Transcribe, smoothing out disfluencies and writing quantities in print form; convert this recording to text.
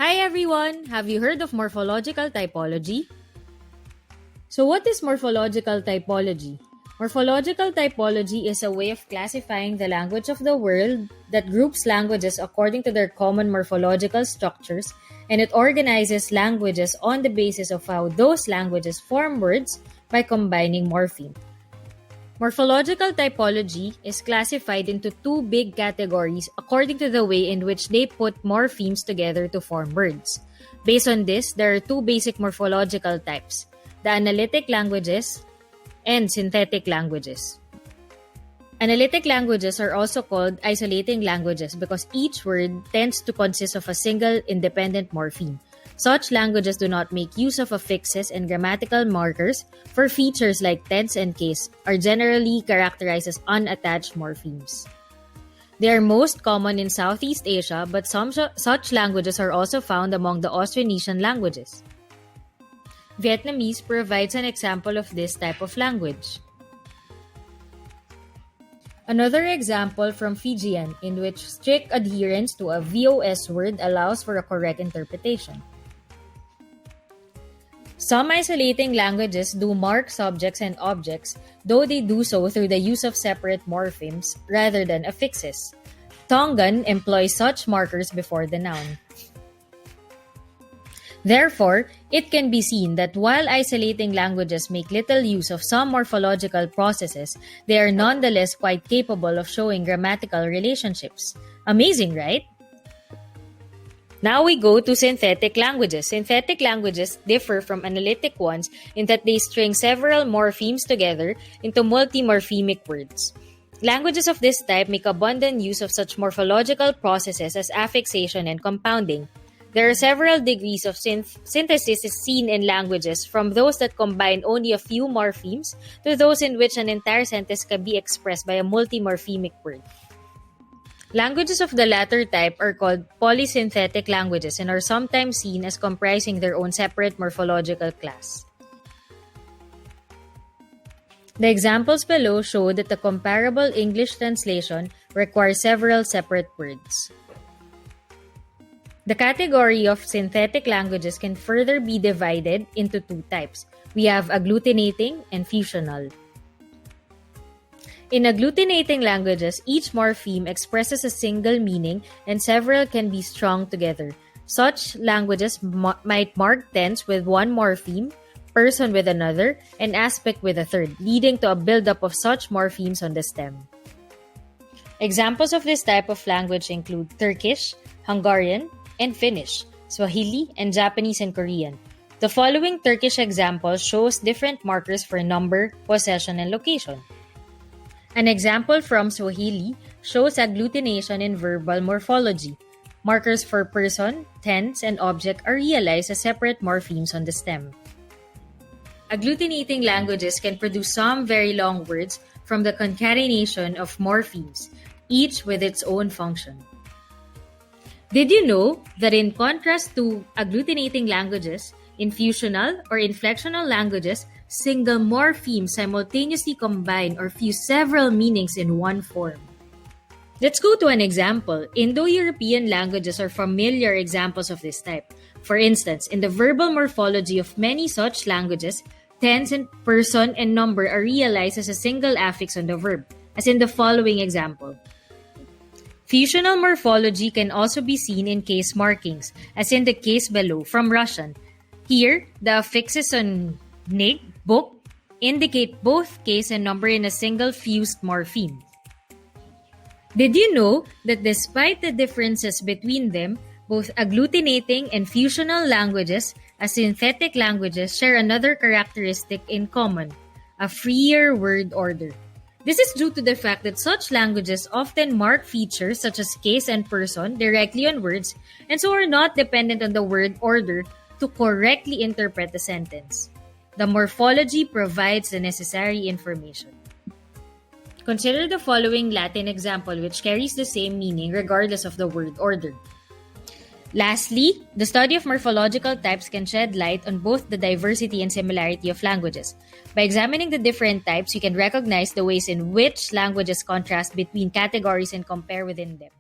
Hi everyone! Have you heard of morphological typology? So what is morphological typology? Morphological typology is a way of classifying the language of the world that groups languages according to their common morphological structures, and it organizes languages on the basis of how those languages form words by combining morphemes. Morphological typology is classified into two big categories according to the way in which they put morphemes together to form words. Based on this, there are two basic morphological types: the analytic languages and synthetic languages. Analytic languages are also called isolating languages because each word tends to consist of a single independent morpheme. Such languages do not make use of affixes and grammatical markers, for features like tense and case are generally characterized as unattached morphemes. They are most common in Southeast Asia, but some such languages are also found among the Austronesian languages. Vietnamese provides an example of this type of language. Another example from Fijian, in which strict adherence to a VOS word allows for a correct interpretation. Some isolating languages do mark subjects and objects, though they do so through the use of separate morphemes rather than affixes. Tongan employs such markers before the noun. Therefore, it can be seen that while isolating languages make little use of some morphological processes, they are nonetheless quite capable of showing grammatical relationships. Amazing, right? Now we go to synthetic languages. Synthetic languages differ from analytic ones in that they string several morphemes together into multi-morphemic words. Languages of this type make abundant use of such morphological processes as affixation and compounding. There are several degrees of synthesis seen in languages, from those that combine only a few morphemes to those in which an entire sentence can be expressed by a multi-morphemic word. Languages of the latter type are called polysynthetic languages and are sometimes seen as comprising their own separate morphological class. The examples below show that the comparable English translation requires several separate words. The category of synthetic languages can further be divided into two types. We have agglutinating and fusional. In agglutinating languages, each morpheme expresses a single meaning and several can be strung together. Such languages might mark tense with one morpheme, person with another, and aspect with a third, leading to a buildup of such morphemes on the stem. Examples of this type of language include Turkish, Hungarian, and Finnish, Swahili, and Japanese and Korean. The following Turkish example shows different markers for number, possession, and location. An example from Swahili shows agglutination in verbal morphology. Markers for person, tense, and object are realized as separate morphemes on the stem. Agglutinating languages can produce some very long words from the concatenation of morphemes, each with its own function. Did you know that in contrast to agglutinating languages, in fusional or inflectional languages, single morphemes simultaneously combine or fuse several meanings in one form? Let's go to an example. Indo-European languages are familiar examples of this type. For instance, in the verbal morphology of many such languages, tense and person and number are realized as a single affix on the verb, as in the following example. Fusional morphology can also be seen in case markings, as in the case below from Russian. Here, the affixes on nig, book, indicate both case and number in a single fused morpheme. Did you know that despite the differences between them, both agglutinating and fusional languages, as synthetic languages, share another characteristic in common: a freer word order. This is due to the fact that such languages often mark features such as case and person directly on words, and so are not dependent on the word order to correctly interpret the sentence. The morphology provides the necessary information. Consider the following Latin example, which carries the same meaning regardless of the word order. Lastly, the study of morphological types can shed light on both the diversity and similarity of languages. By examining the different types, you can recognize the ways in which languages contrast between categories and compare within them.